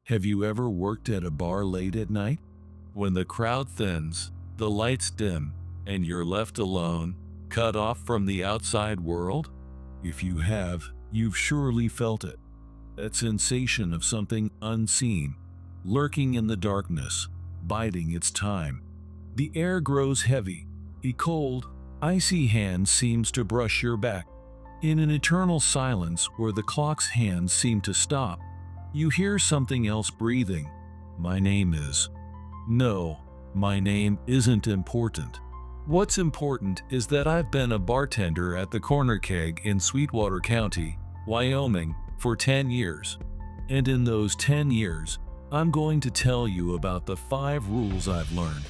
Have you ever worked at a bar late at night? When the crowd thins, the lights dim, and you're left alone, cut off from the outside world? If you have, you've surely felt it. That sensation of something unseen, lurking in the darkness, biding its time. The air grows heavy. A cold, icy hand seems to brush your back. In an eternal silence where the clock's hands seem to stop, you hear something else breathing. My name is. No, my name isn't important. What's important is that I've been a bartender at the Corner Keg in Sweetwater County, Wyoming, for 10 years. And in those 10 years, I'm going to tell you about the 5 rules I've learned.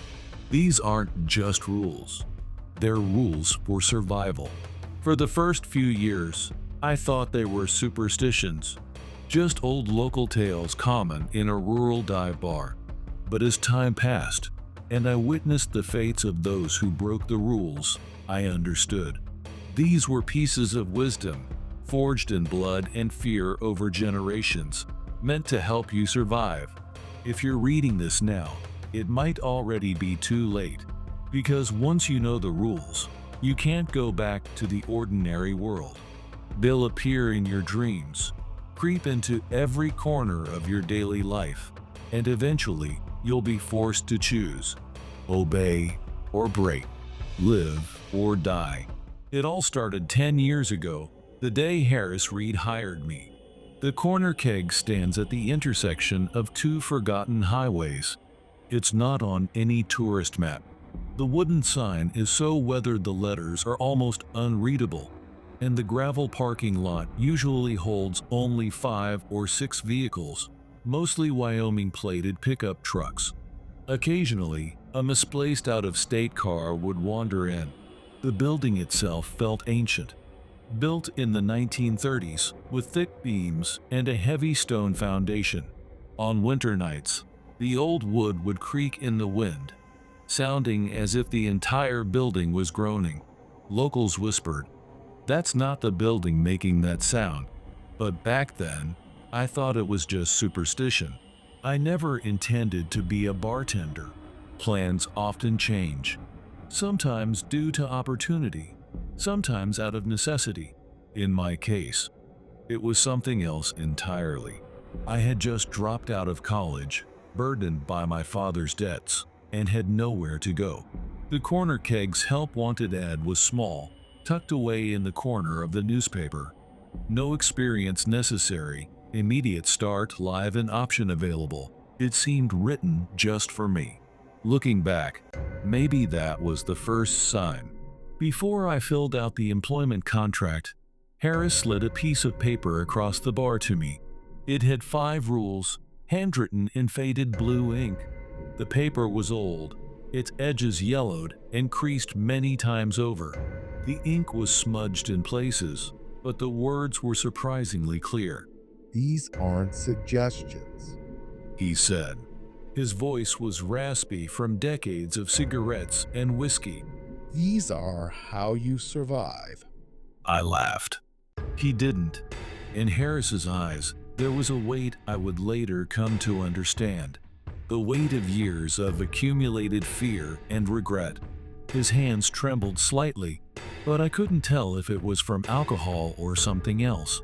These aren't just rules. They're rules for survival. For the first few years, I thought they were superstitions, just old local tales common in a rural dive bar. But as time passed, and I witnessed the fates of those who broke the rules, I understood. These were pieces of wisdom, forged in blood and fear over generations, meant to help you survive. If you're reading this now, it might already be too late, because once you know the rules, you can't go back to the ordinary world. They'll appear in your dreams, creep into every corner of your daily life, and eventually you'll be forced to choose. Obey or break, live or die. It all started 10 years ago, the day Harris Reed hired me. The Corner Keg stands at the intersection of 2 forgotten highways. It's not on any tourist map. The wooden sign is so weathered the letters are almost unreadable, and the gravel parking lot usually holds only 5 or 6 vehicles, mostly Wyoming-plated pickup trucks. Occasionally, a misplaced out-of-state car would wander in. The building itself felt ancient, built in the 1930s with thick beams and a heavy stone foundation. On winter nights, the old wood would creak in the wind, sounding as if the entire building was groaning. Locals whispered, "That's not the building making that sound." But back then, I thought it was just superstition. I never intended to be a bartender. Plans often change, sometimes due to opportunity, sometimes out of necessity. In my case, it was something else entirely. I had just dropped out of college, burdened by my father's debts, and had nowhere to go. The Corner Keg's help-wanted ad was small, tucked away in the corner of the newspaper. No experience necessary, immediate start, live and option available. It seemed written just for me. Looking back, maybe that was the first sign. Before I filled out the employment contract, Harris slid a piece of paper across the bar to me. It had 5 rules, handwritten in faded blue ink. The paper was old, its edges yellowed and creased many times over. The ink was smudged in places, but the words were surprisingly clear. "These aren't suggestions," he said. His voice was raspy from decades of cigarettes and whiskey. "These are how you survive." I laughed. He didn't. In Harris's eyes, there was a weight I would later come to understand. The weight of years of accumulated fear and regret. His hands trembled slightly, but I couldn't tell if it was from alcohol or something else.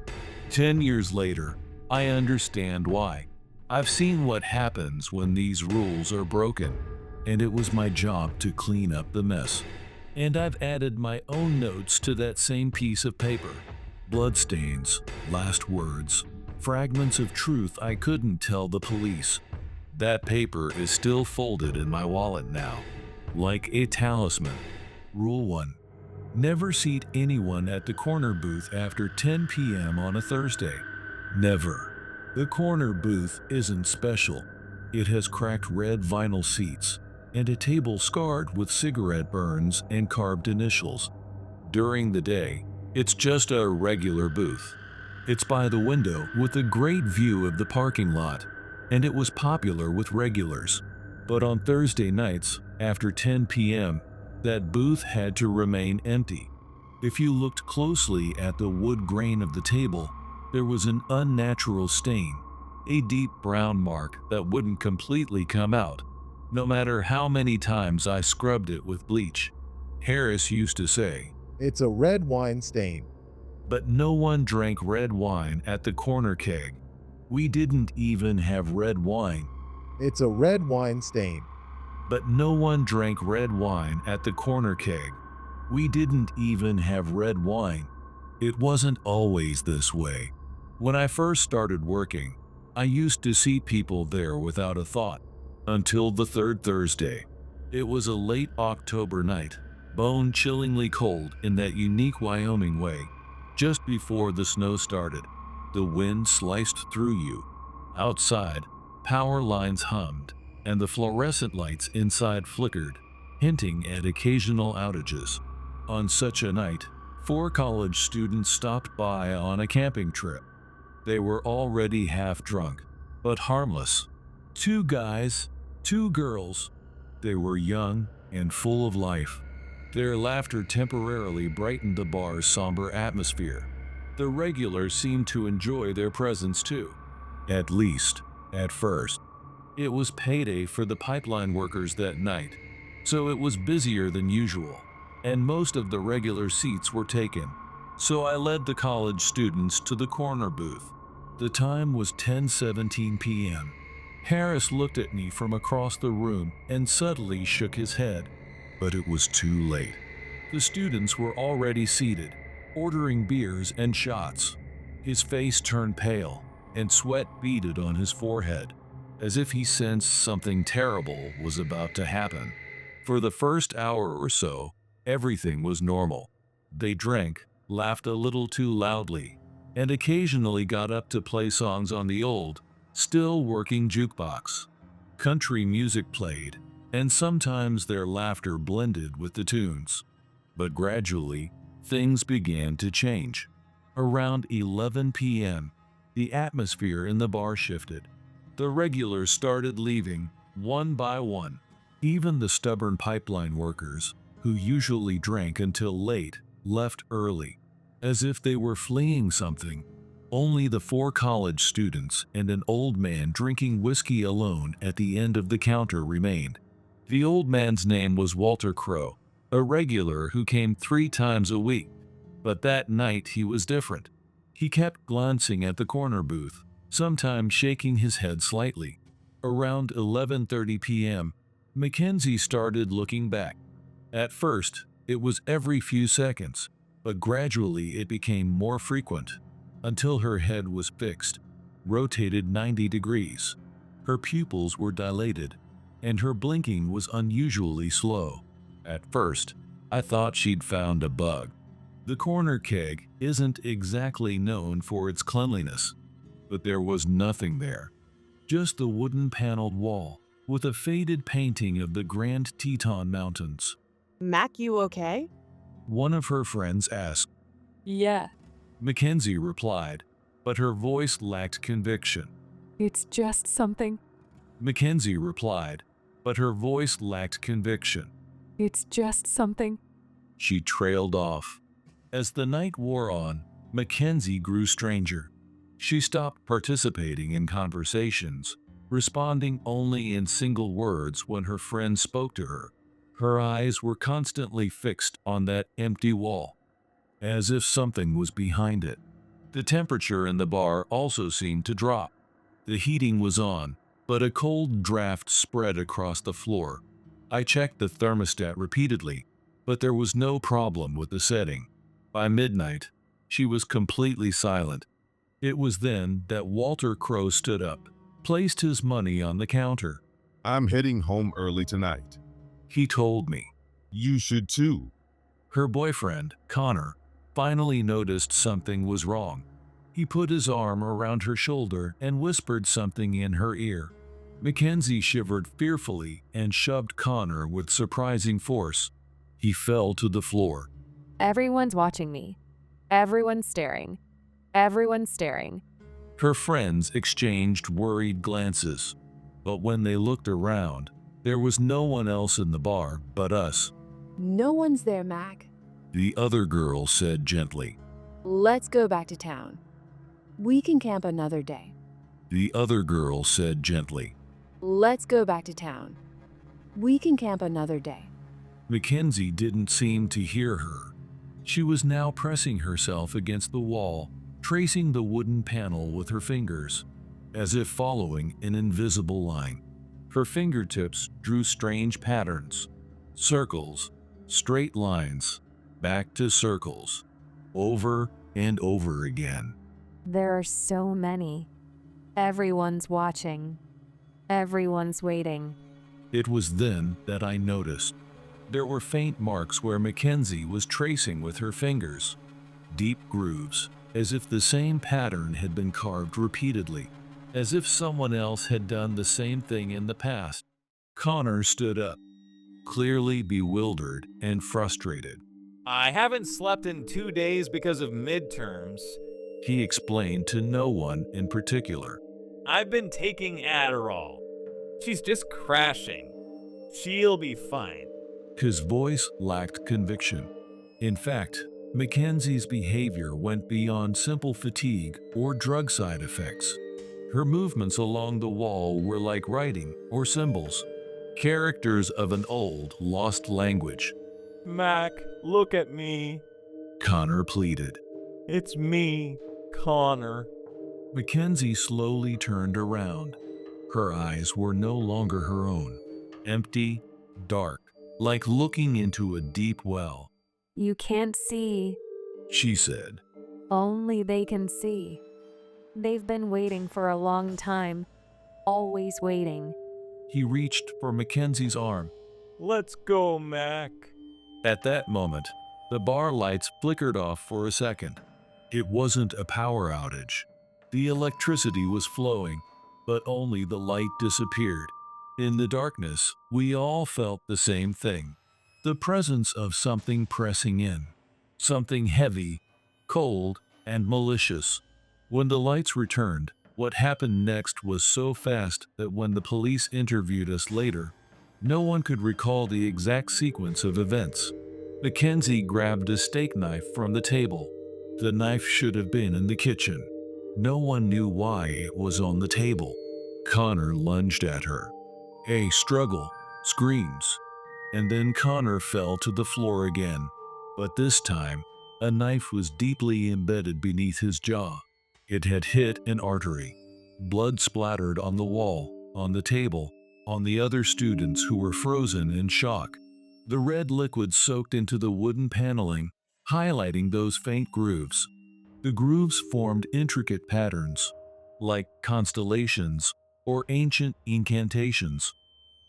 10 years later, I understand why. I've seen what happens when these rules are broken, and it was my job to clean up the mess. And I've added my own notes to that same piece of paper. Bloodstains, last words, fragments of truth I couldn't tell the police. That paper is still folded in my wallet now, like a talisman. Rule 1. Never seat anyone at the corner booth after 10 p.m. on a Thursday. Never. The corner booth isn't special. It has cracked red vinyl seats and a table scarred with cigarette burns and carved initials. During the day, it's just a regular booth. It's by the window with a great view of the parking lot, and it was popular with regulars. But on Thursday nights, after 10 p.m., that booth had to remain empty. If you looked closely at the wood grain of the table, there was an unnatural stain. a deep brown mark that wouldn't completely come out, no matter how many times I scrubbed it with bleach. Harris used to say, It's a red wine stain. but no one drank red wine at the corner keg. We didn't even have red wine. It's a red wine stain. But no one drank red wine at the corner keg. We didn't even have red wine. It wasn't always this way. When I first started working, I used to see people there without a thought. Until the third Thursday. It was a late October night, bone-chillingly cold in that unique Wyoming way. Just before the snow started, the wind sliced through you. Outside, power lines hummed, and the fluorescent lights inside flickered, hinting at occasional outages. On such a night, 4 college students stopped by on a camping trip. They were already half drunk, but harmless. 2 guys, 2 girls. They were young and full of life. Their laughter temporarily brightened the bar's somber atmosphere. The regulars seemed to enjoy their presence too. At least, at first. It was payday for the pipeline workers that night, so it was busier than usual, and most of the regular seats were taken. So I led the college students to the corner booth. The time was 10:17 p.m. Harris looked at me from across the room and suddenly shook his head. But it was too late. The students were already seated, ordering beers and shots. His face turned pale, and sweat beaded on his forehead, as if he sensed something terrible was about to happen. For the first hour or so, everything was normal. They drank, laughed a little too loudly, and occasionally got up to play songs on the old, still working jukebox. Country music played, and sometimes their laughter blended with the tunes. But gradually, things began to change. Around 11 p.m., the atmosphere in the bar shifted. The regulars started leaving, one by one. Even the stubborn pipeline workers, who usually drank until late, left early, as if they were fleeing something. Only the 4 college students and an old man drinking whiskey alone at the end of the counter remained. The old man's name was Walter Crow, a regular who came 3 times a week. But that night he was different. He kept glancing at the corner booth, sometimes shaking his head slightly. Around 11:30 p.m., Mackenzie started looking back. At first, it was every few seconds, but gradually it became more frequent, until her head was fixed, rotated 90 degrees. Her pupils were dilated, and her blinking was unusually slow. At first, I thought she'd found a bug. The corner keg isn't exactly known for its cleanliness, but there was nothing there. Just the wooden paneled wall, with a faded painting of the Grand Teton Mountains. Mac, you okay? One of her friends asked. Yeah, Mackenzie replied, but her voice lacked conviction. it's just something. Mackenzie replied, but her voice lacked conviction. It's just something. She trailed off. As the night wore on, Mackenzie grew stranger. She stopped participating in conversations, responding only in single words when her friend spoke to her. Her eyes were constantly fixed on that empty wall, as if something was behind it. The temperature in the bar also seemed to drop. The heating was on, but a cold draft spread across the floor. I checked the thermostat repeatedly, but there was no problem with the setting. By midnight, she was completely silent. It was then that Walter Crow stood up, placed his money on the counter. I'm heading home early tonight. He told me. You should too. Her boyfriend, Connor, finally noticed something was wrong. He put his arm around her shoulder and whispered something in her ear. Mackenzie shivered fearfully and shoved Connor with surprising force. He fell to the floor. Everyone's watching me. Everyone's staring. Everyone's staring. Her friends exchanged worried glances, but when they looked around, there was no one else in the bar but us. No one's there, Mac. The other girl said gently. Let's go back to town. We can camp another day. the other girl said gently. Let's go back to town. We can camp another day. Mackenzie didn't seem to hear her. She was now pressing herself against the wall, tracing the wooden panel with her fingers, as if following an invisible line. Her fingertips drew strange patterns. Circles, straight lines, back to circles, over and over again. There are so many. Everyone's watching. Everyone's waiting. It was then that I noticed. There were faint marks where Mackenzie was tracing with her fingers. Deep grooves, as if the same pattern had been carved repeatedly, as if someone else had done the same thing in the past. Connor stood up, clearly bewildered and frustrated. I haven't slept in 2 days because of midterms. He explained to no one in particular. I've been taking Adderall. She's just crashing. She'll be fine. His voice lacked conviction. In fact, Mackenzie's behavior went beyond simple fatigue or drug side effects. Her movements along the wall were like writing or symbols, characters of an old, lost language. Mac, look at me. Connor pleaded. It's me, Connor. Mackenzie slowly turned around. Her eyes were no longer her own. Empty, dark, like looking into a deep well. You can't see. She said. Only they can see. They've been waiting for a long time. Always waiting. He reached for Mackenzie's arm. Let's go, Mac. At that moment, the bar lights flickered off for a second. It wasn't a power outage. The electricity was flowing, but only the light disappeared. In the darkness, we all felt the same thing. The presence of something pressing in. Something heavy, cold, and malicious. When the lights returned, what happened next was so fast that when the police interviewed us later, no one could recall the exact sequence of events. Mackenzie grabbed a steak knife from the table. The knife should have been in the kitchen. No one knew why it was on the table. Connor lunged at her. A struggle, screams, and then Connor fell to the floor again. But this time, a knife was deeply embedded beneath his jaw. It had hit an artery. Blood splattered on the wall, on the table, on the other students who were frozen in shock. The red liquid soaked into the wooden paneling, highlighting those faint grooves. The grooves formed intricate patterns, like constellations or ancient incantations.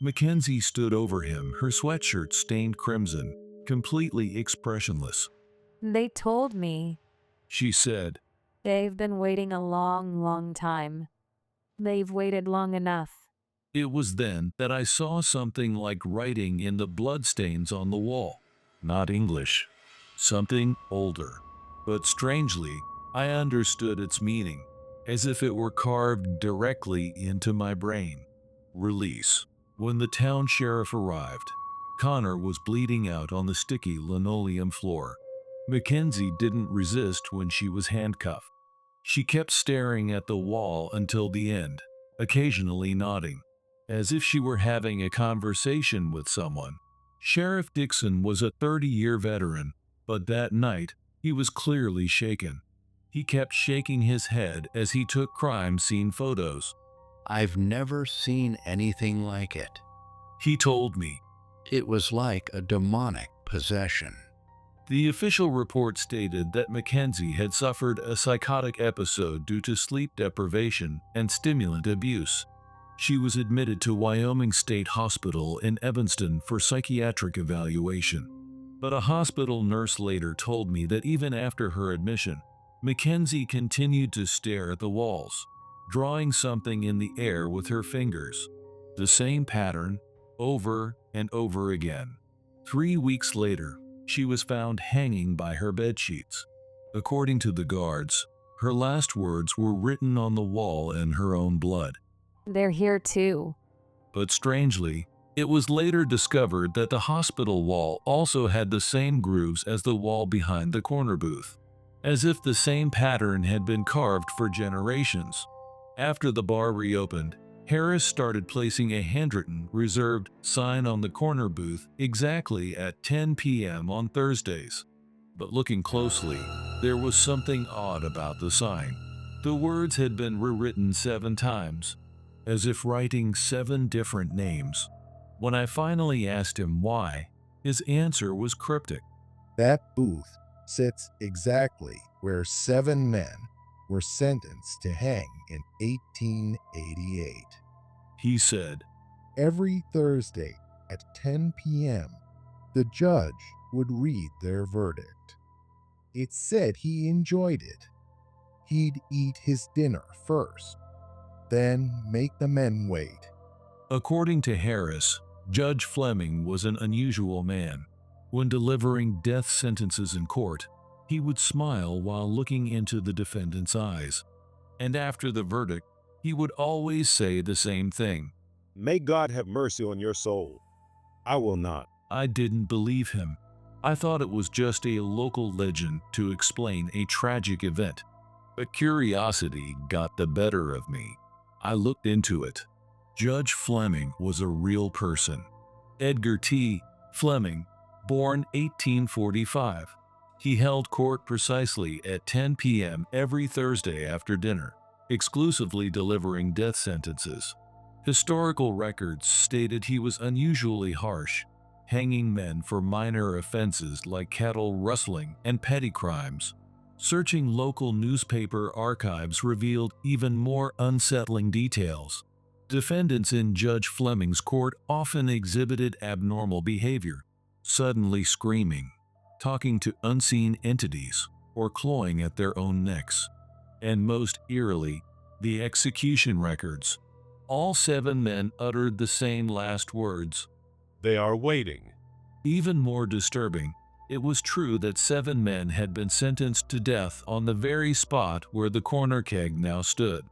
Mackenzie stood over him, her sweatshirt stained crimson, completely expressionless. They told me. She said, They've been waiting a long, long time. They've waited long enough. It was then that I saw something like writing in the bloodstains on the wall. Not English. Something older. But strangely, I understood its meaning, as if it were carved directly into my brain. Release. When the town sheriff arrived, Connor was bleeding out on the sticky linoleum floor. Mackenzie didn't resist when she was handcuffed. She kept staring at the wall until the end, occasionally nodding, as if she were having a conversation with someone. Sheriff Dixon was a 30-year veteran, but that night, he was clearly shaken. He kept shaking his head as he took crime scene photos. I've never seen anything like it. He told me. It was like a demonic possession. The official report stated that Mackenzie had suffered a psychotic episode due to sleep deprivation and stimulant abuse. She was admitted to Wyoming State Hospital in Evanston for psychiatric evaluation. But a hospital nurse later told me that even after her admission, Mackenzie continued to stare at the walls, drawing something in the air with her fingers. The same pattern, over and over again. 3 weeks later, she was found hanging by her bedsheets. According to the guards, her last words were written on the wall in her own blood. They're here too. But strangely, it was later discovered that the hospital wall also had the same grooves as the wall behind the corner booth, as if the same pattern had been carved for generations. After the bar reopened, Harris started placing a handwritten reserved sign on the corner booth exactly at 10 p.m. on Thursdays. But looking closely, there was something odd about the sign. The words had been rewritten 7 times, as if writing 7 different names. When I finally asked him why, his answer was cryptic. That booth sits exactly where 7 men were sentenced to hang in 1888. He said, Every Thursday at 10 p.m., the judge would read their verdict. It said he enjoyed it. He'd eat his dinner first, then make the men wait. According to Harris, Judge Fleming was an unusual man. When delivering death sentences in court, he would smile while looking into the defendant's eyes. And after the verdict, he would always say the same thing. May God have mercy on your soul. I will not. I didn't believe him. I thought it was just a local legend to explain a tragic event. But curiosity got the better of me. I looked into it. Judge Fleming was a real person. Edgar T. Fleming, born 1845. He held court precisely at 10 p.m. every Thursday after dinner, exclusively delivering death sentences. Historical records stated he was unusually harsh, hanging men for minor offenses like cattle rustling and petty crimes. Searching local newspaper archives revealed even more unsettling details. Defendants in Judge Fleming's court often exhibited abnormal behavior, suddenly screaming, talking to unseen entities, or clawing at their own necks. And most eerily, the execution records. All 7 men uttered the same last words. They are waiting. Even more disturbing, it was true that 7 men had been sentenced to death on the very spot where the corner keg now stood.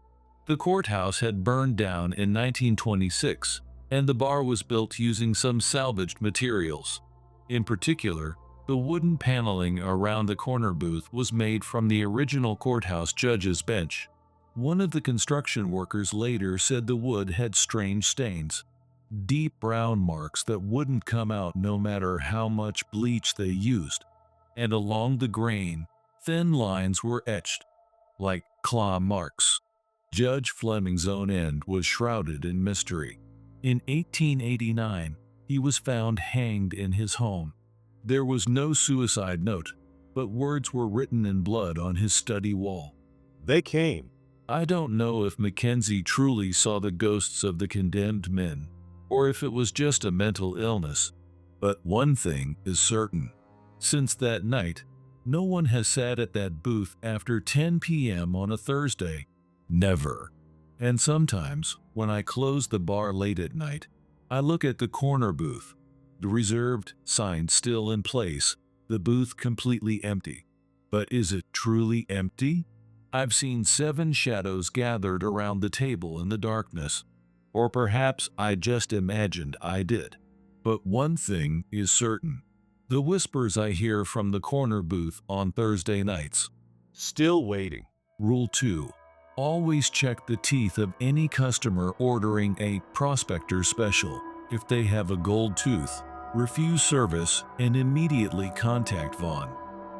The courthouse had burned down in 1926, and the bar was built using some salvaged materials. In particular, the wooden paneling around the corner booth was made from the original courthouse judge's bench. One of the construction workers later said the wood had strange stains, deep brown marks that wouldn't come out no matter how much bleach they used, and along the grain, thin lines were etched, like claw marks. Judge Fleming's own end was shrouded in mystery. In 1889, he was found hanged in his home. There was no suicide note, but words were written in blood on his study wall. They came. I don't know if Mackenzie truly saw the ghosts of the condemned men, or if it was just a mental illness. But one thing is certain. Since that night, no one has sat at that booth after 10 p.m. on a Thursday. Never. And sometimes, when I close the bar late at night, I look at the corner booth, the reserved sign still in place, the booth completely empty. But is it truly empty? I've seen 7 shadows gathered around the table in the darkness. Or perhaps I just imagined I did. But one thing is certain. The whispers I hear from the corner booth on Thursday nights. Still waiting. Rule 2. Always check the teeth of any customer ordering a prospector special. If they have a gold tooth, refuse service and immediately contact Vaughn.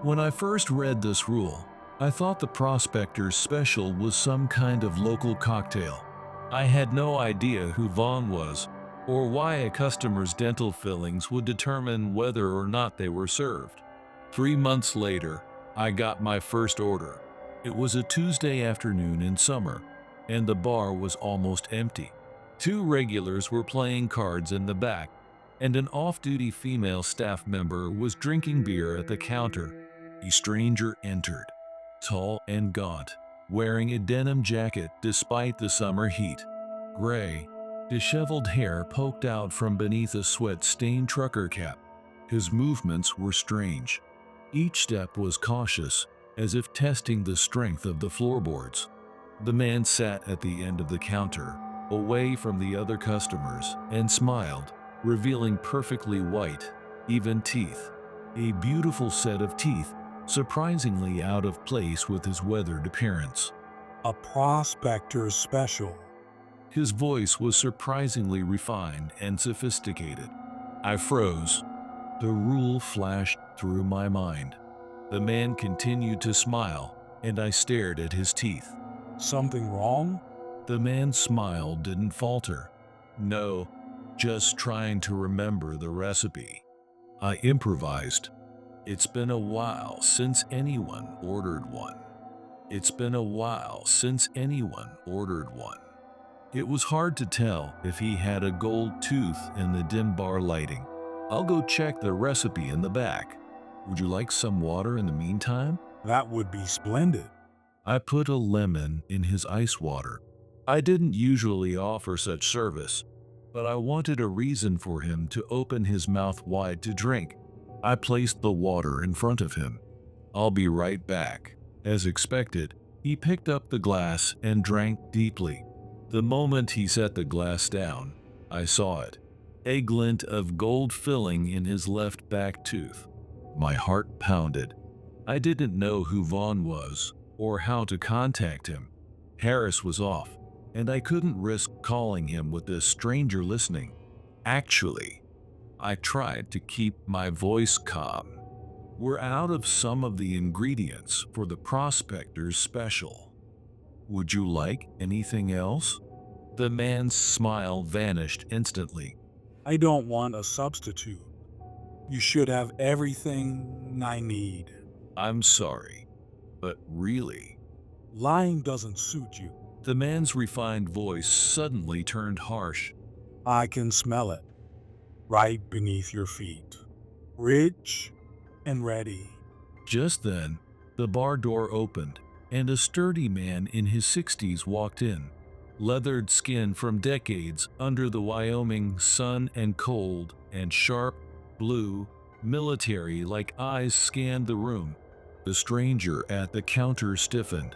When I first read this rule, I thought the prospector's special was some kind of local cocktail. I had no idea who Vaughn was, or why a customer's dental fillings would determine whether or not they were served. 3 months later, I got my first order. It was a Tuesday afternoon in summer, and the bar was almost empty. 2 regulars were playing cards in the back, and an off-duty female staff member was drinking beer at the counter. A stranger entered, tall and gaunt, wearing a denim jacket despite the summer heat. Gray, disheveled hair poked out from beneath a sweat-stained trucker cap. His movements were strange. Each step was cautious, as if testing the strength of the floorboards. The man sat at the end of the counter, away from the other customers, and smiled, revealing perfectly white, even teeth. A beautiful set of teeth, surprisingly out of place with his weathered appearance. A prospector's special. His voice was surprisingly refined and sophisticated. I froze. The rule flashed through my mind. The man continued to smile, and I stared at his teeth. Something wrong? The man's smile didn't falter. No, just trying to remember the recipe. I improvised. It's been a while since anyone ordered one. It's been a while since anyone ordered one. It was hard to tell if he had a gold tooth in the dim bar lighting. I'll go check the recipe in the back. Would you like some water in the meantime? That would be splendid. I put a lemon in his ice water. I didn't usually offer such service, but I wanted a reason for him to open his mouth wide to drink. I placed the water in front of him. I'll be right back. As expected, he picked up the glass and drank deeply. The moment he set the glass down, I saw it. A glint of gold filling in his left back tooth. My heart pounded. I didn't know who Vaughn was or how to contact him. Harris was off, and I couldn't risk calling him with this stranger listening. Actually, I tried to keep my voice calm. We're out of some of the ingredients for the prospector's special. Would you like anything else? The man's smile vanished instantly. I don't want a substitute. You should have everything I need. I'm sorry, but really. Lying doesn't suit you. The man's refined voice suddenly turned harsh. I can smell it. Right beneath your feet. Rich and ready. Just then, the bar door opened, and a sturdy man in his 60s walked in. Leathered skin from decades under the Wyoming sun and cold, and sharp, blue, military-like eyes scanned the room. The stranger at the counter stiffened.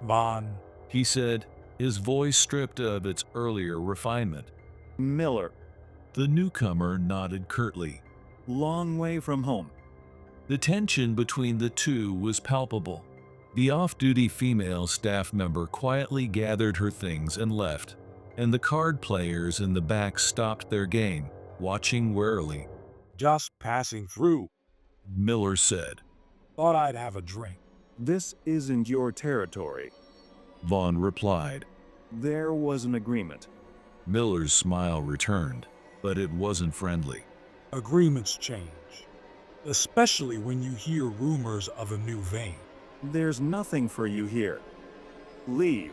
Vaughn, he said, his voice stripped of its earlier refinement. Miller. The newcomer nodded curtly. Long way from home. The tension between the two was palpable. The off-duty female staff member quietly gathered her things and left, and the card players in the back stopped their game, watching warily. Just passing through, Miller said. Thought I'd have a drink. This isn't your territory, Vaughn replied. There was an agreement. Miller's smile returned, but it wasn't friendly. Agreements change, especially when you hear rumors of a new vein. There's nothing for you here. Leave.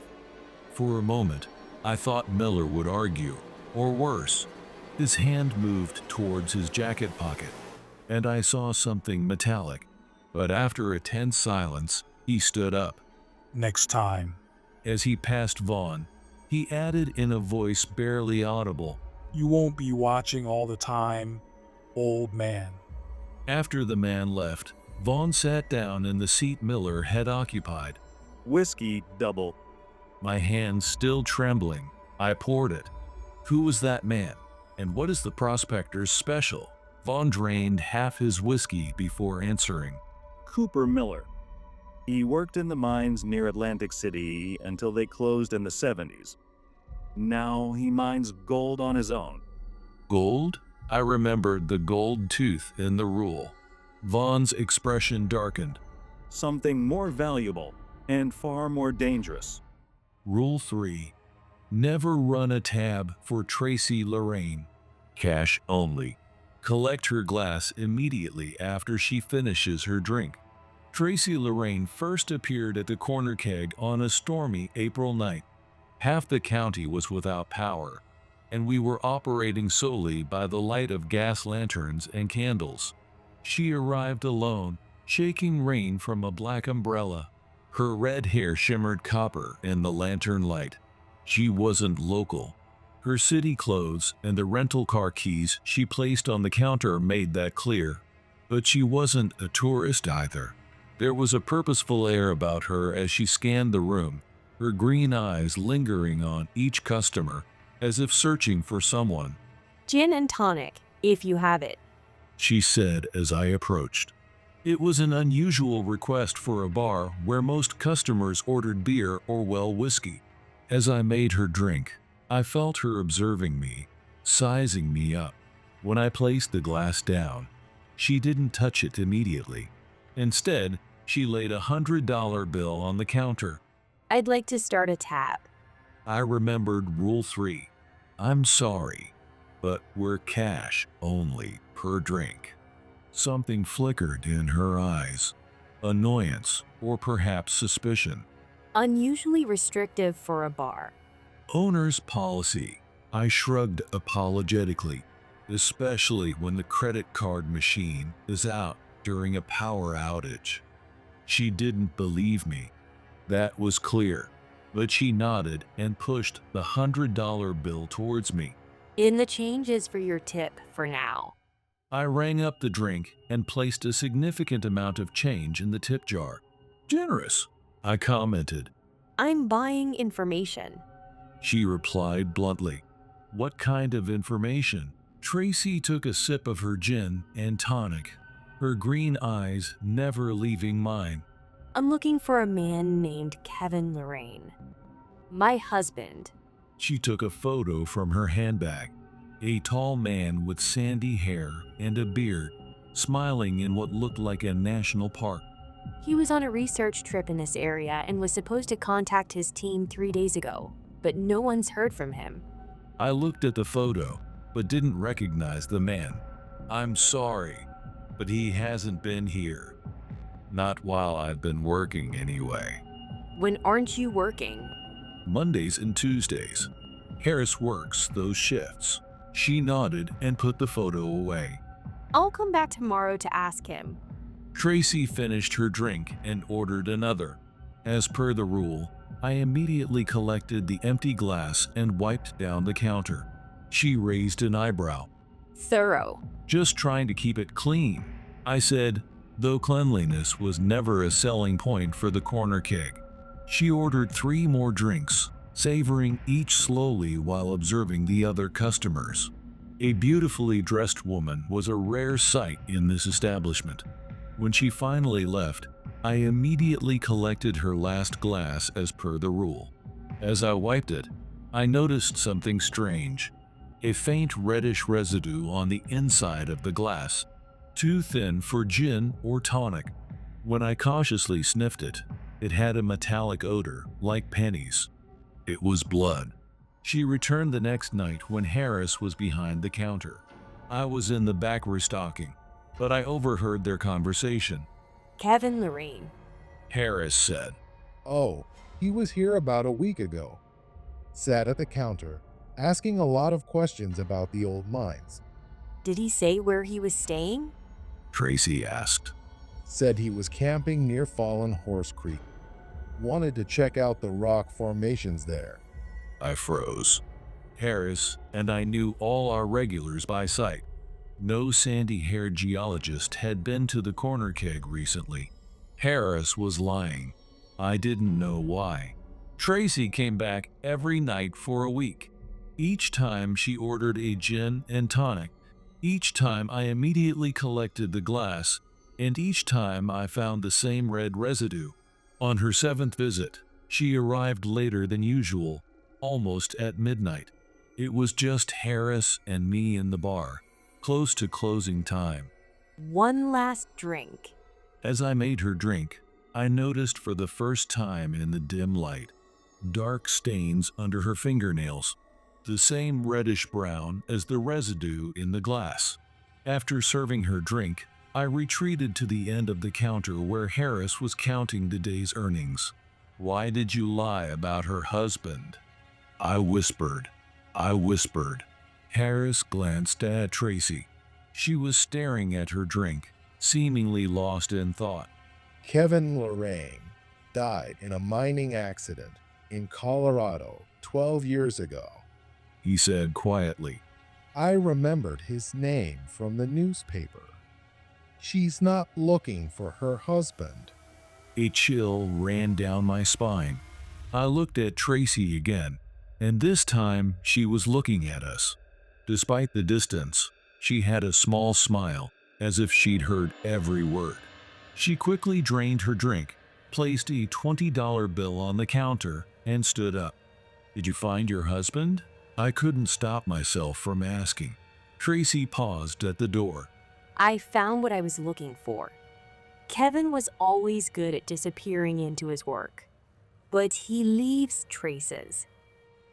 For a moment, I thought Miller would argue, or worse. His hand moved towards his jacket pocket, and I saw something metallic. But after a tense silence, he stood up. Next time. As he passed Vaughn, he added in a voice barely audible, You won't be watching all the time, old man. After the man left, Vaughn sat down in the seat Miller had occupied. Whiskey double. My hands still trembling, I poured it. Who was that man, and what is the prospector's special? Vaughn drained half his whiskey before answering. Cooper Miller. He worked in the mines near Atlantic City until they closed in the 70s. Now he mines gold on his own. Gold? I remembered the gold tooth in the rule. Vaughn's expression darkened. Something more valuable and far more dangerous. Rule 3. Never run a tab for Tracy Lorraine. Cash only. Collect her glass immediately after she finishes her drink. Tracy Lorraine first appeared at the corner keg on a stormy April night. Half the county was without power, and we were operating solely by the light of gas lanterns and candles. She arrived alone, shaking rain from a black umbrella. Her red hair shimmered copper in the lantern light. She wasn't local. Her city clothes and the rental car keys she placed on the counter made that clear. But she wasn't a tourist either. There was a purposeful air about her as she scanned the room, her green eyes lingering on each customer, as if searching for someone. Gin and tonic, if you have it. She said as I approached. It was an unusual request for a bar where most customers ordered beer or whiskey. As I made her drink, I felt her observing me, sizing me up. When I placed the glass down, she didn't touch it immediately. Instead, she laid $100 bill on the counter. I'd like to start a tab. I remembered Rule 3. I'm sorry, but we're cash only per drink. Something flickered in her eyes. Annoyance, or perhaps suspicion. Unusually restrictive for a bar. Owner's policy. I shrugged apologetically, especially when the credit card machine is out during a power outage. She didn't believe me. That was clear, but she nodded and pushed the $100 bill towards me. In the changes for your tip for now. I rang up the drink and placed a significant amount of change in the tip jar. Generous, I commented. I'm buying information. She replied bluntly. What kind of information? Tracy took a sip of her gin and tonic, her green eyes never leaving mine. I'm looking for a man named Kevin Lorraine. My husband. She took a photo from her handbag. A tall man with sandy hair and a beard, smiling in what looked like a national park. He was on a research trip in this area and was supposed to contact his team 3 days ago, but no one's heard from him. I looked at the photo, but didn't recognize the man. I'm sorry, but he hasn't been here. Not while I've been working anyway. When aren't you working? Mondays and Tuesdays. Harris works those shifts. She nodded and put the photo away. I'll come back tomorrow to ask him. Tracy finished her drink and ordered another. As per the rule, I immediately collected the empty glass and wiped down the counter. She raised an eyebrow. Thorough. Just trying to keep it clean, I said, though cleanliness was never a selling point for the corner keg. She ordered 3 more drinks, savoring each slowly while observing the other customers. A beautifully dressed woman was a rare sight in this establishment. When she finally left, I immediately collected her last glass as per the rule. As I wiped it, I noticed something strange. A faint reddish residue on the inside of the glass, too thin for gin or tonic. When I cautiously sniffed it, it had a metallic odor like pennies. It was blood. She returned the next night when Harris was behind the counter. I was in the back restocking, but I overheard their conversation. Kevin Lorraine. Harris said, Oh, he was here about a week ago. Sat at the counter, asking a lot of questions about the old mines. Did he say where he was staying? Tracy asked. Said he was camping near Fallen Horse Creek. Wanted to check out the rock formations there. I froze. Harris and I knew all our regulars by sight. No sandy-haired geologist had been to the corner keg recently. Harris was lying. I didn't know why. Tracy came back every night for a week. Each time she ordered a gin and tonic. Each time I immediately collected the glass, and each time I found the same red residue. On her 7th visit, she arrived later than usual, almost at midnight. It was just Harris and me in the bar, close to closing time. One last drink. As I made her drink, I noticed for the first time in the dim light, dark stains under her fingernails, the same reddish brown as the residue in the glass. After serving her drink, I retreated to the end of the counter where Harris was counting the day's earnings. Why did you lie about her husband? I whispered. Harris glanced at Tracy. She was staring at her drink, seemingly lost in thought. Kevin Lorraine died in a mining accident in Colorado 12 years ago. He said quietly. I remembered his name from the newspaper. She's not looking for her husband. A chill ran down my spine. I looked at Tracy again, and this time she was looking at us. Despite the distance, she had a small smile, as if she'd heard every word. She quickly drained her drink, placed a $20 bill on the counter, and stood up. "Did you find your husband?" I couldn't stop myself from asking. Tracy paused at the door. I found what I was looking for. Kevin was always good at disappearing into his work, but he leaves traces.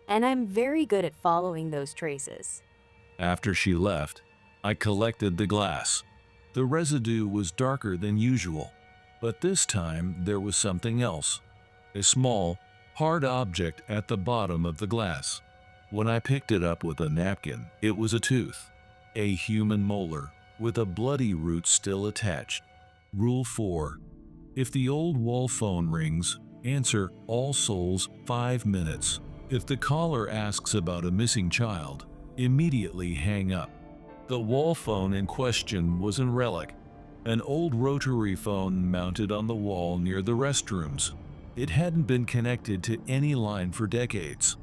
And I'm very good at following those traces. After she left, I collected the glass. The residue was darker than usual, but this time there was something else. A small, hard object at the bottom of the glass. When I picked it up with a napkin, it was a tooth. A human molar, with a bloody root still attached. Rule 4. If the old wall phone rings, answer All Souls 5 minutes. If the caller asks about a missing child, immediately hang up. The wall phone in question was a relic, an old rotary phone mounted on the wall near the restrooms. It hadn't been connected to any line for decades.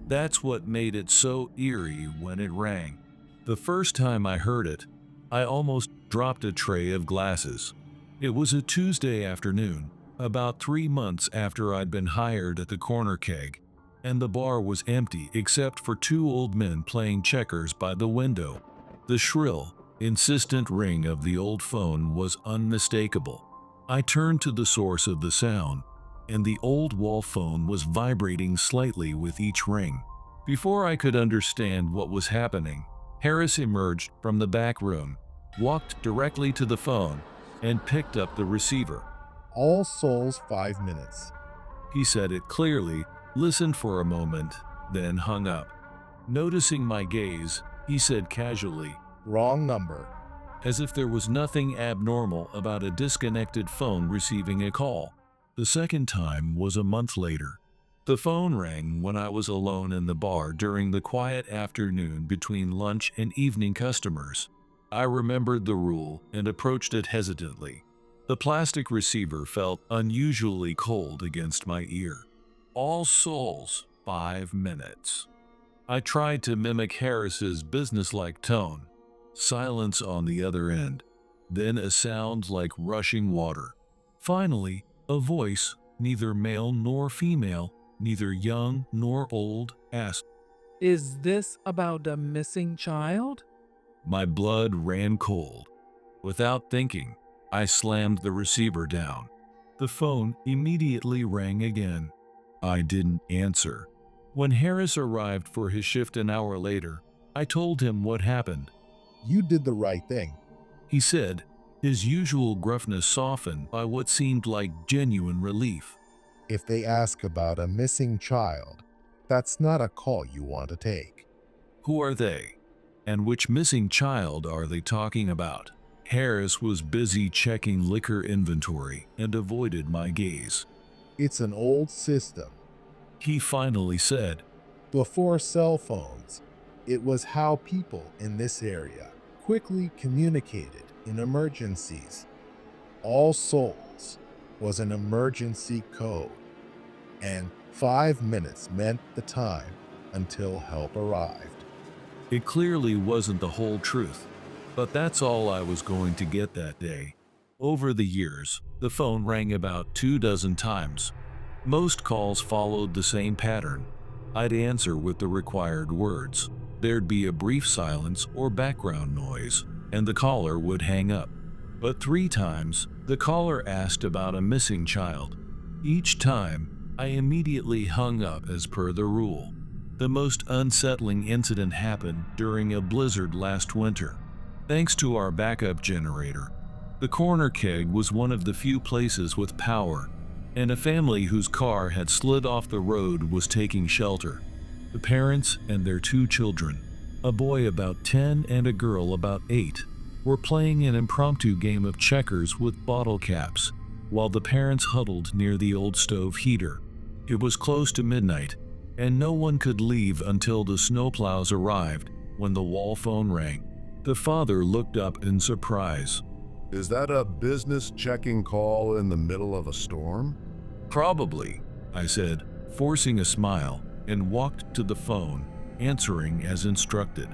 That's what made it so eerie when it rang. The first time I heard it, I almost dropped a tray of glasses. It was a Tuesday afternoon, about 3 months after I'd been hired at the Corner Keg, and the bar was empty except for 2 old men playing checkers by the window. The shrill, insistent ring of the old phone was unmistakable. I turned to the source of the sound, and the old wall phone was vibrating slightly with each ring. Before I could understand what was happening, Harris emerged from the back room, walked directly to the phone, and picked up the receiver. All Souls 5 minutes. He said it clearly, listened for a moment, then hung up. Noticing my gaze, he said casually, "Wrong number." as if there was nothing abnormal about a disconnected phone receiving a call. The second time was a month later. The phone rang when I was alone in the bar during the quiet afternoon between lunch and evening customers. I remembered the rule and approached it hesitantly. The plastic receiver felt unusually cold against my ear. All Souls 5 minutes. I tried to mimic Harris's businesslike tone. Silence on the other end. Then a sound like rushing water. Finally, a voice, neither male nor female, neither young nor old, asked, "Is this about a missing child?" My blood ran cold. Without thinking, I slammed the receiver down. The phone immediately rang again. I didn't answer. When Harris arrived for his shift an hour later, I told him what happened. "You did the right thing," he said, his usual gruffness softened by what seemed like genuine relief. "If they ask about a missing child, that's not a call you want to take." Who are they? And which missing child are they talking about? Harris was busy checking liquor inventory and avoided my gaze. "It's an old system," he finally said. "Before cell phones, it was how people in this area quickly communicated in emergencies. All Souls was an emergency code, and 5 minutes meant the time until help arrived." It clearly wasn't the whole truth, but that's all I was going to get that day. Over the years, the phone rang about 24 times. Most calls followed the same pattern. I'd answer with the required words. There'd be a brief silence or background noise, and the caller would hang up. But 3 times, the caller asked about a missing child. Each time, I immediately hung up as per the rule. The most unsettling incident happened during a blizzard last winter. Thanks to our backup generator, the Corner Keg was one of the few places with power, and a family whose car had slid off the road was taking shelter. The parents and their 2 children, a boy about 10 and a girl about 8, were playing an impromptu game of checkers with bottle caps, while the parents huddled near the old stove heater. It was close to midnight, and no one could leave until the snowplows arrived. When the wall phone rang, the father looked up in surprise. "Is that a business checking call in the middle of a storm?" "Probably," I said, forcing a smile, and walked to the phone, answering as instructed.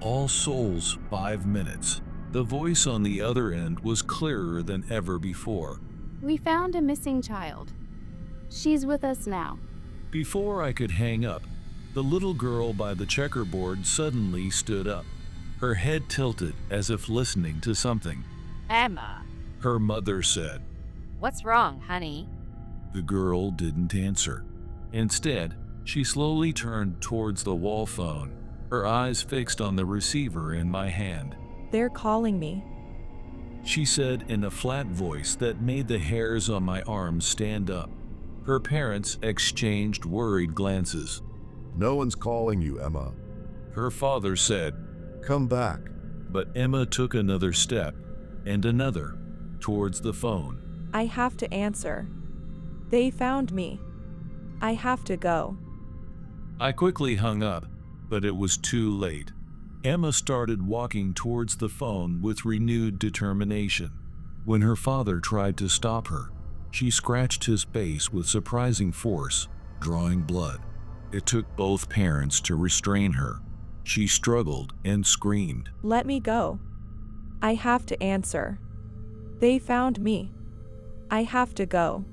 "All Souls 5 minutes." The voice on the other end was clearer than ever before. We found a missing child. She's with us now. Before I could hang up, the little girl by the checkerboard suddenly stood up, her head tilted as if listening to something. Emma, Her mother said. what's wrong, honey? The girl didn't answer. Instead, she slowly turned towards the wall phone, her eyes fixed on the receiver in my hand. They're calling me, She said in a flat voice that made the hairs on my arms stand up. Her parents exchanged worried glances. No one's calling you, Emma. Her father said, Come back. but Emma took another step, and another, towards the phone. I have to answer. They found me. I have to go. I quickly hung up, but it was too late. Emma started walking towards the phone with renewed determination. When her father tried to stop her, she scratched his face with surprising force, drawing blood. It took both parents to restrain her. She struggled and screamed. Let me go. I have to answer. They found me. I have to go.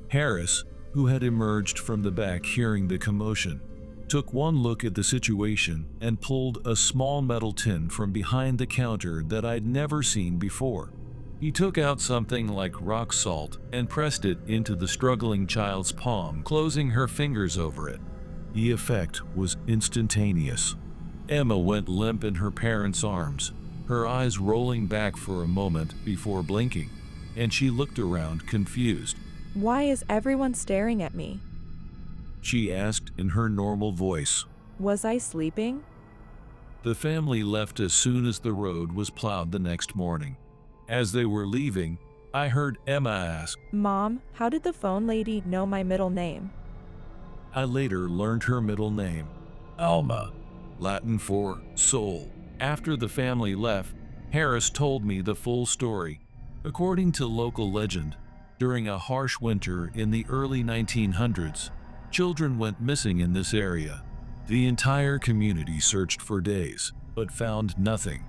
Harris, who had emerged from the back hearing the commotion, took one look at the situation and pulled a small metal tin from behind the counter that I'd never seen before. He took out something like rock salt and pressed it into the struggling child's palm, closing her fingers over it. The effect was instantaneous. Emma went limp in her parents' arms, her eyes rolling back for a moment before blinking, and she looked around confused. Why is everyone staring at me? She asked in her normal voice. Was I sleeping? The family left as soon as the road was plowed the next morning. As they were leaving, I heard Emma ask, Mom, how did the phone lady know my middle name? I later learned her middle name, Alma, Latin for soul. After the family left, Harris told me the full story. According to local legend, during a harsh winter in the early 1900s, children went missing in this area. The entire community searched for days, but found nothing.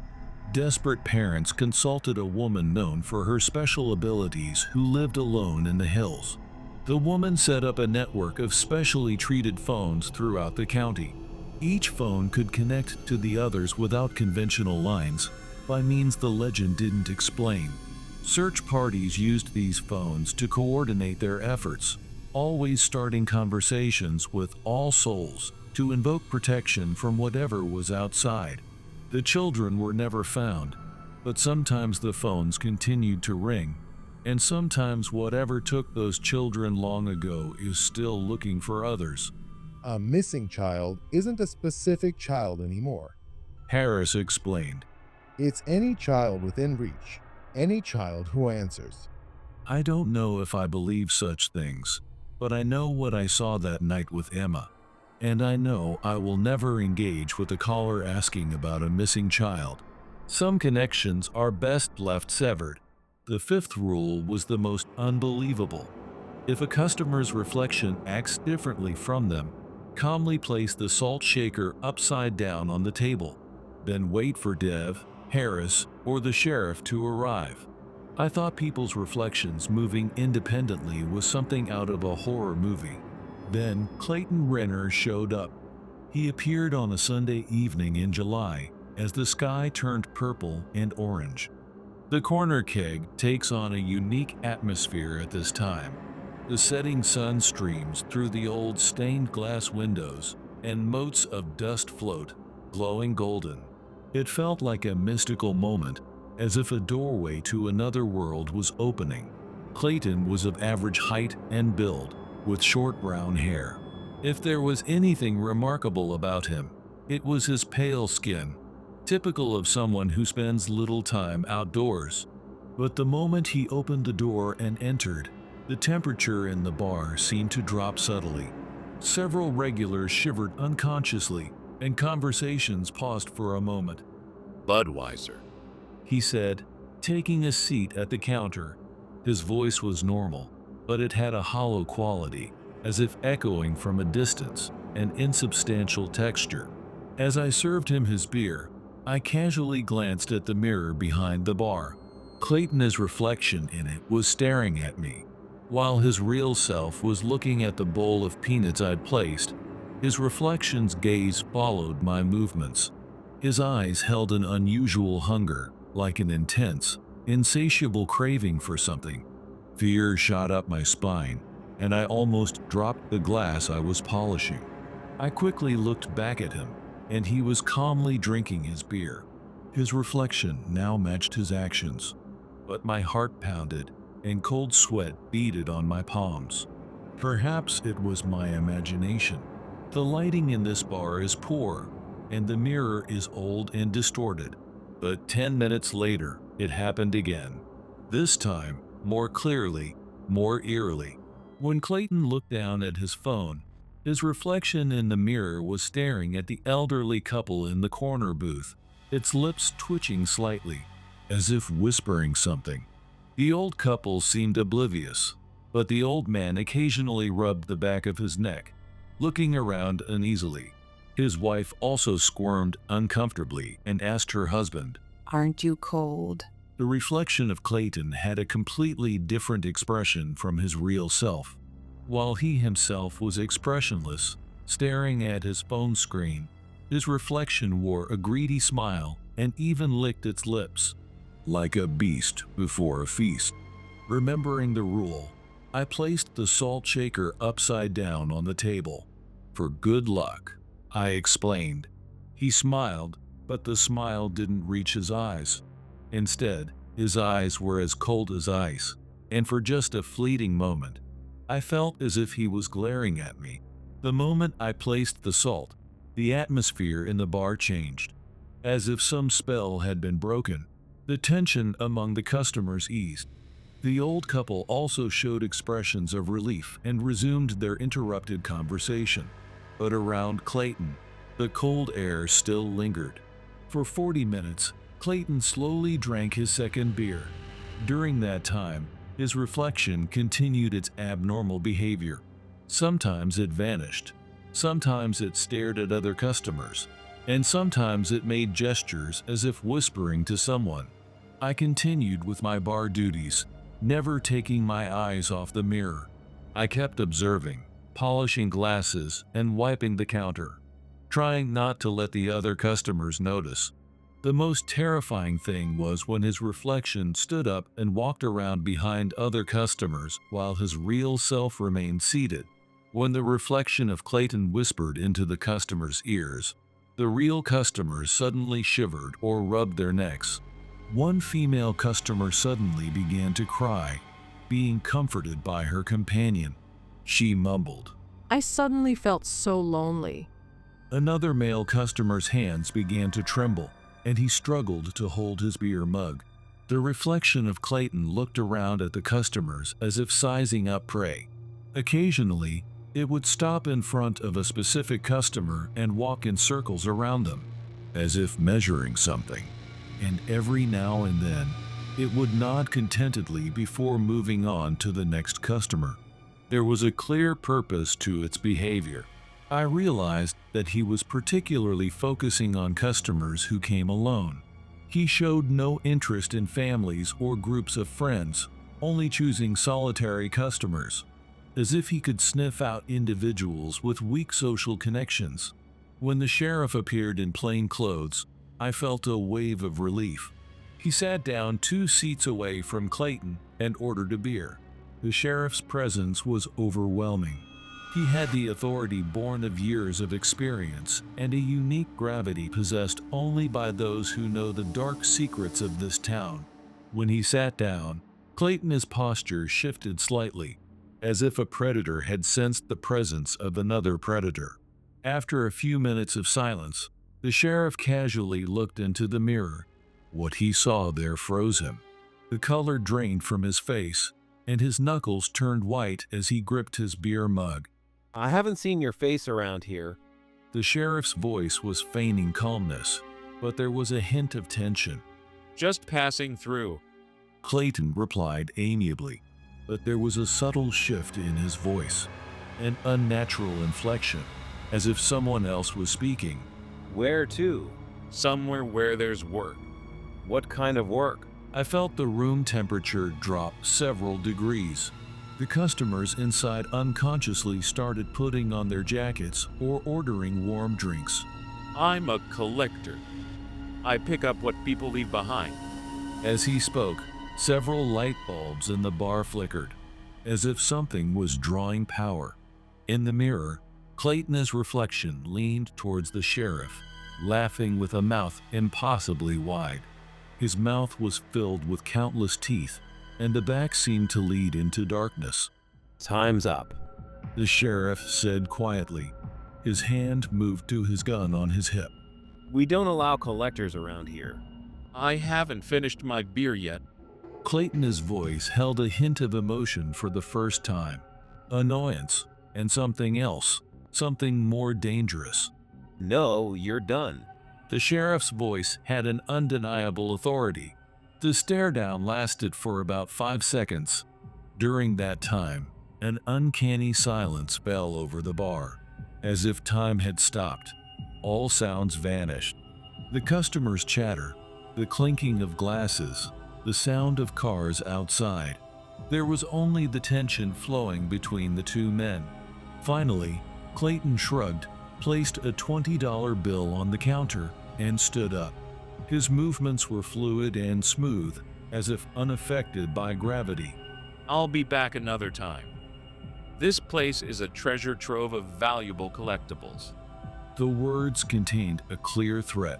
Desperate parents consulted a woman known for her special abilities who lived alone in the hills. The woman set up a network of specially treated phones throughout the county. Each phone could connect to the others without conventional lines, by means the legend didn't explain. Search parties used these phones to coordinate their efforts, always starting conversations with all souls to invoke protection from whatever was outside. The children were never found, but sometimes the phones continued to ring, and sometimes whatever took those children long ago is still looking for others. A missing child isn't a specific child anymore. Harris explained. It's any child within reach, any child who answers. I don't know if I believe such things, but I know what I saw that night with Emma. And I know I will never engage with a caller asking about a missing child. Some connections are best left severed. The fifth rule was the most unbelievable. If a customer's reflection acts differently from them, calmly place the salt shaker upside down on the table. Then wait for Dev, Harris, or the sheriff to arrive. I thought people's reflections moving independently was something out of a horror movie. Then Clayton Renner showed up. He appeared on a Sunday evening in July as the sky turned purple and orange. The corner keg takes on a unique atmosphere at this time. The setting sun streams through the old stained glass windows, and motes of dust float, glowing golden. It felt like a mystical moment, as if a doorway to another world was opening. Clayton was of average height and build, with short brown hair. If there was anything remarkable about him, it was his pale skin, typical of someone who spends little time outdoors. But the moment he opened the door and entered, the temperature in the bar seemed to drop subtly. Several regulars shivered unconsciously, and conversations paused for a moment. Budweiser, He said, taking a seat at the counter. His voice was normal, but it had a hollow quality, as if echoing from a distance, an insubstantial texture. As I served him his beer, I casually glanced at the mirror behind the bar. Clayton's reflection in it was staring at me, while his real self was looking at the bowl of peanuts I'd placed. His reflection's gaze followed my movements. His eyes held an unusual hunger, like an intense, insatiable craving for something. Fear shot up my spine, and I almost dropped the glass I was polishing. I quickly looked back at him, and he was calmly drinking his beer. His reflection now matched his actions, but my heart pounded and cold sweat beaded on my palms. Perhaps it was my imagination. The lighting in this bar is poor, and the mirror is old and distorted. But 10 minutes later, it happened again. This time, more clearly, more eerily. When Clayton looked down at his phone, his reflection in the mirror was staring at the elderly couple in the corner booth, its lips twitching slightly, as if whispering something. The old couple seemed oblivious, but the old man occasionally rubbed the back of his neck, looking around uneasily. His wife also squirmed uncomfortably and asked her husband, "Aren't you cold?" The reflection of Clayton had a completely different expression from his real self. While he himself was expressionless, staring at his phone screen, his reflection wore a greedy smile and even licked its lips, like a beast before a feast. Remembering the rule, I placed the salt shaker upside down on the table. "For good luck," I explained. He smiled, but the smile didn't reach his eyes. Instead, his eyes were as cold as ice, and for just a fleeting moment, I felt as if he was glaring at me. The moment I placed the salt, the atmosphere in the bar changed. As if some spell had been broken, the tension among the customers eased. The old couple also showed expressions of relief and resumed their interrupted conversation. But around Clayton, the cold air still lingered. For 40 minutes, Clayton slowly drank his second beer. During that time, his reflection continued its abnormal behavior. Sometimes it vanished, sometimes it stared at other customers, and sometimes it made gestures as if whispering to someone. I continued with my bar duties, never taking my eyes off the mirror. I kept observing, polishing glasses and wiping the counter, trying not to let the other customers notice. The most terrifying thing was when his reflection stood up and walked around behind other customers while his real self remained seated. When the reflection of Clayton whispered into the customers' ears, the real customers suddenly shivered or rubbed their necks. One female customer suddenly began to cry, being comforted by her companion. She mumbled, "I suddenly felt so lonely." Another male customer's hands began to tremble, and he struggled to hold his beer mug. The reflection of Clayton looked around at the customers as if sizing up prey. Occasionally, it would stop in front of a specific customer and walk in circles around them, as if measuring something. And every now and then, it would nod contentedly before moving on to the next customer. There was a clear purpose to its behavior. I realized that he was particularly focusing on customers who came alone. He showed no interest in families or groups of friends, only choosing solitary customers, as if he could sniff out individuals with weak social connections. When the sheriff appeared in plain clothes, I felt a wave of relief. He sat down 2 seats away from Clayton and ordered a beer. The sheriff's presence was overwhelming. He had the authority born of years of experience and a unique gravity possessed only by those who know the dark secrets of this town. When he sat down, Clayton's posture shifted slightly, as if a predator had sensed the presence of another predator. After a few minutes of silence, the sheriff casually looked into the mirror. What he saw there froze him. The color drained from his face, and his knuckles turned white as he gripped his beer mug. "I haven't seen your face around here." The sheriff's voice was feigning calmness, but there was a hint of tension. "Just passing through," Clayton replied amiably, but there was a subtle shift in his voice, an unnatural inflection, as if someone else was speaking. "Where to?" Somewhere where there's work. What kind of work? I felt the room temperature drop several degrees. The customers inside unconsciously started putting on their jackets or ordering warm drinks. I'm a collector. I pick up what people leave behind. As he spoke, several light bulbs in the bar flickered, as if something was drawing power. In the mirror, Clayton's reflection leaned towards the sheriff, laughing with a mouth impossibly wide. His mouth was filled with countless teeth, and the back seemed to lead into darkness. Time's up, the sheriff said quietly. His hand moved to his gun on his hip. We don't allow collectors around here. I haven't finished my beer yet. Clayton's voice held a hint of emotion for the first time. Annoyance, and something else, something more dangerous. No, you're done. The sheriff's voice had an undeniable authority. The stare-down lasted for about 5 seconds. During that time, an uncanny silence fell over the bar, as if time had stopped. All sounds vanished. The customers' chatter, the clinking of glasses, the sound of cars outside. There was only the tension flowing between the two men. Finally, Clayton shrugged, placed a $20 bill on the counter, and stood up. His movements were fluid and smooth, as if unaffected by gravity. I'll be back another time. This place is a treasure trove of valuable collectibles. The words contained a clear threat,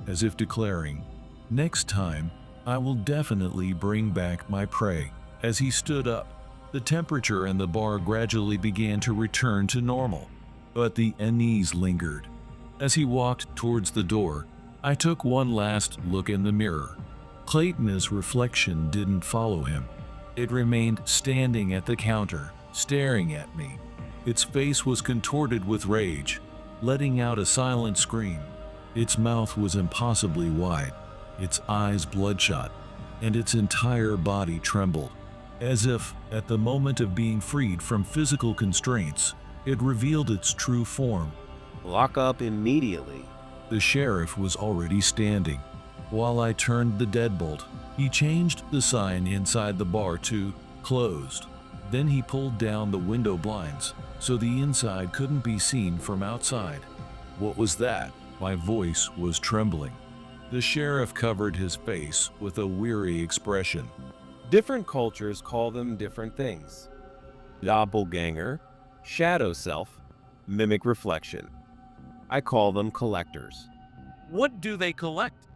as if declaring, "Next time, I will definitely bring back my prey." As he stood up, the temperature in the bar gradually began to return to normal, but the unease lingered. As he walked towards the door, I took one last look in the mirror. Clayton's reflection didn't follow him. It remained standing at the counter, staring at me. Its face was contorted with rage, letting out a silent scream. Its mouth was impossibly wide, its eyes bloodshot, and its entire body trembled. As if, at the moment of being freed from physical constraints, it revealed its true form. Lock up immediately. The sheriff was already standing. While I turned the deadbolt, he changed the sign inside the bar to "closed." Then he pulled down the window blinds, so the inside couldn't be seen from outside. What was that? My voice was trembling. The sheriff covered his face with a weary expression. Different cultures call them different things. Doppelganger, shadow self, mimic reflection. I call them collectors. What do they collect?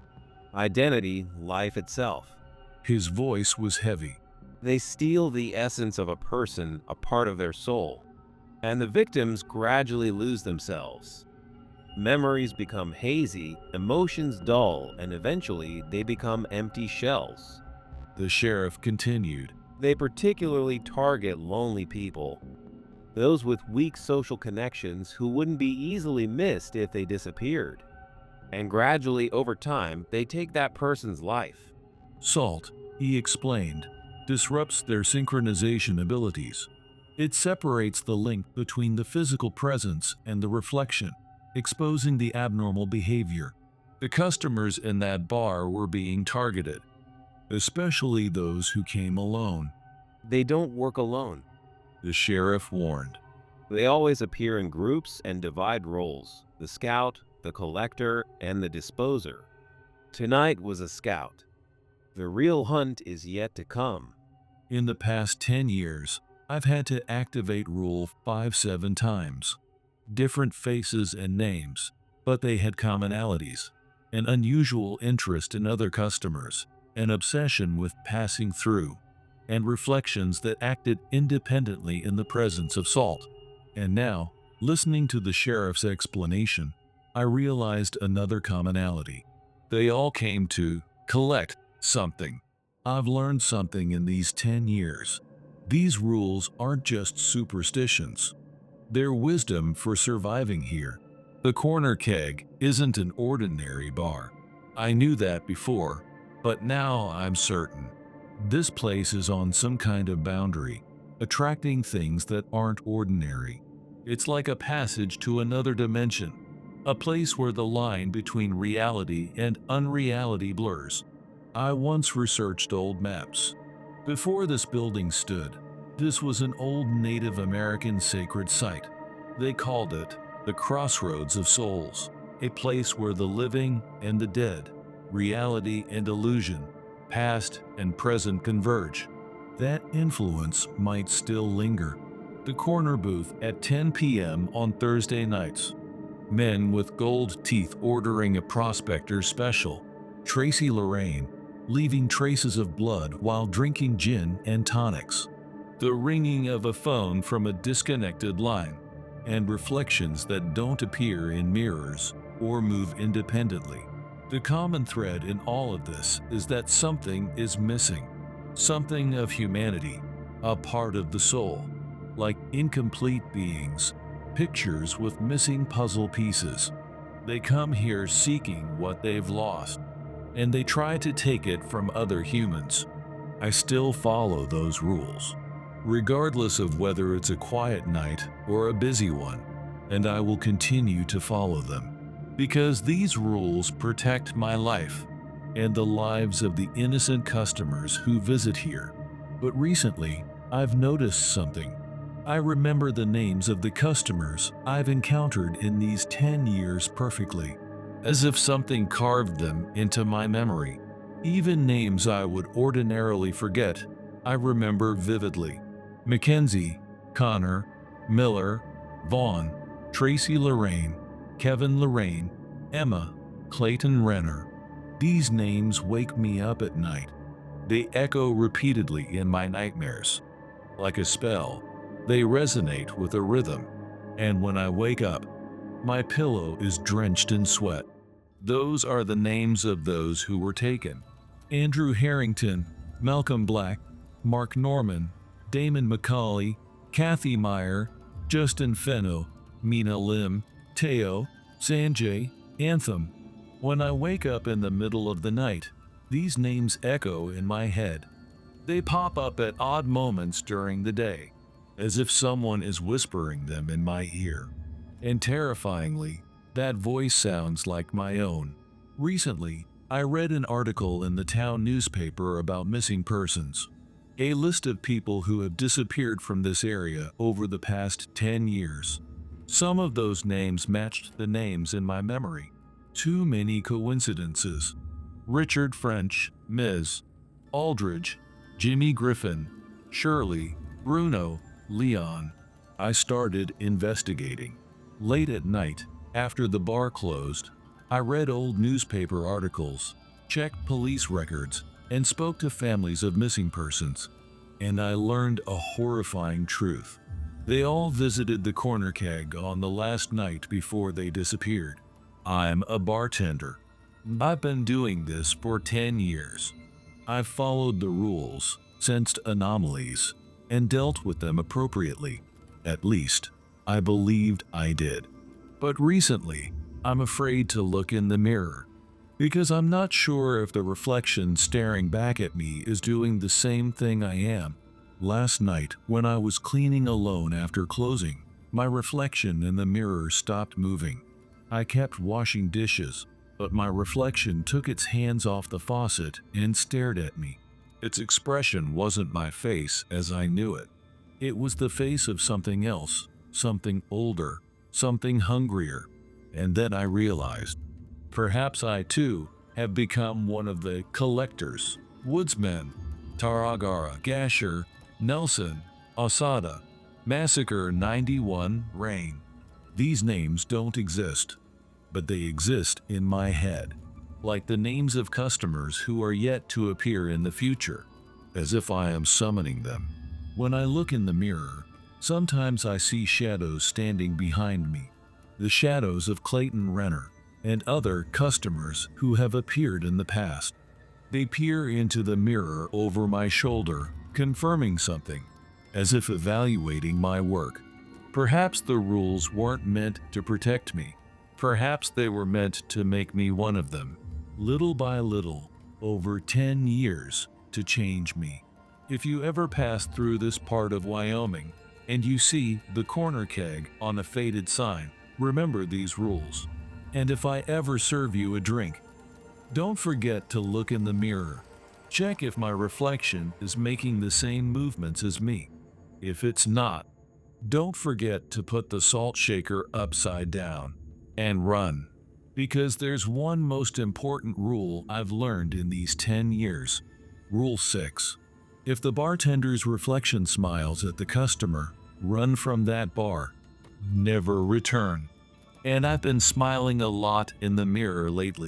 Identity, life itself. His voice was heavy. They steal the essence of a person, a part of their soul, and the victims gradually lose themselves. Memories become hazy, emotions dull, and eventually they become empty shells. The sheriff continued. They particularly target lonely people, those with weak social connections who wouldn't be easily missed if they disappeared. And gradually, over time, they take that person's life. Salt, he explained, disrupts their synchronization abilities. It separates the link between the physical presence and the reflection, exposing the abnormal behavior. The customers in that bar were being targeted, especially those who came alone. They don't work alone, the sheriff warned. They always appear in groups and divide roles: the scout, the collector, and the disposer. Tonight was a scout. The real hunt is yet to come. In the past 10 years, I've had to activate Rule 5-7 times. Different faces and names, but they had commonalities: an unusual interest in other customers, an obsession with passing through, and reflections that acted independently in the presence of Salt. And now, listening to the sheriff's explanation, I realized another commonality. They all came to collect something. I've learned something in these 10 years. These rules aren't just superstitions. They're wisdom for surviving here. The Corner Keg isn't an ordinary bar. I knew that before, but now I'm certain. This place is on some kind of boundary, attracting things that aren't ordinary. It's like a passage to another dimension. a place where the line between reality and unreality blurs. I once researched old maps. Before this building stood, this was an old Native American sacred site. They called it the Crossroads of Souls, a place where the living and the dead, reality and illusion, past and present converge. That influence might still linger. The corner booth at 10 p.m. on Thursday nights. Men with gold teeth ordering a prospector special. Tracy Lorraine, leaving traces of blood while drinking gin and tonics. The ringing of a phone from a disconnected line, and reflections that don't appear in mirrors or move independently. The common thread in all of this is that something is missing. Something of humanity, a part of the soul. Like incomplete beings, pictures with missing puzzle pieces. They come here seeking what they've lost, and they try to take it from other humans. I still follow those rules, regardless of whether it's a quiet night or a busy one, and I will continue to follow them, because these rules protect my life and the lives of the innocent customers who visit here. But recently, I've noticed something. I remember the names of the customers I've encountered in these 10 years perfectly, as if something carved them into my memory. Even names I would ordinarily forget, I remember vividly. Mackenzie, Connor, Miller, Vaughn, Tracy Lorraine, Kevin Lorraine, Emma, Clayton Renner. These names wake me up at night. They echo repeatedly in my nightmares. Like a spell, they resonate with a rhythm, and when I wake up, my pillow is drenched in sweat. Those are the names of those who were taken. Andrew Harrington, Malcolm Black, Mark Norman, Damon McCauley, Kathy Meyer, Justin Fenno, Mina Lim, Teo, Sanjay, Anthem. When I wake up in the middle of the night, these names echo in my head. They pop up at odd moments during the day, as if someone is whispering them in my ear. And terrifyingly, that voice sounds like my own. Recently, I read an article in the town newspaper about missing persons. A list of people who have disappeared from this area over the past 10 years. Some of those names matched the names in my memory. Too many coincidences. Richard French, Ms. Aldridge, Jimmy Griffin, Shirley, Bruno, Leon. I started investigating. Late at night, after the bar closed, I read old newspaper articles, checked police records, and spoke to families of missing persons. And I learned a horrifying truth. They all visited the corner keg on the last night before they disappeared. I'm a bartender. I've been doing this for 10 years. I've followed the rules, sensed anomalies, and dealt with them appropriately. At least, I believed I did. But recently, I'm afraid to look in the mirror, because I'm not sure if the reflection staring back at me is doing the same thing I am. Last night, when I was cleaning alone after closing, my reflection in the mirror stopped moving. I kept washing dishes, but my reflection took its hands off the faucet and stared at me. Its expression wasn't my face as I knew it. It was the face of something else, something older, something hungrier. And then I realized, perhaps I too have become one of the collectors, woodsmen, Taragara, Gasher, Nelson, Osada, Massacre 91, Rain. These names don't exist, but they exist in my head, like the names of customers who are yet to appear in the future, as if I am summoning them. When I look in the mirror, sometimes I see shadows standing behind me, the shadows of Clayton Renner and other customers who have appeared in the past. They peer into the mirror over my shoulder, confirming something, as if evaluating my work. Perhaps the rules weren't meant to protect me. Perhaps they were meant to make me one of them, little by little, over 10 years, to change me. If you ever pass through this part of Wyoming and you see the corner keg on a faded sign, remember these rules. And if I ever serve you a drink, don't forget to look in the mirror. Check if my reflection is making the same movements as me. If it's not, don't forget to put the salt shaker upside down and run. Because there's one most important rule I've learned in these 10 years. Rule 6. If the bartender's reflection smiles at the customer, run from that bar. Never return. And I've been smiling a lot in the mirror lately.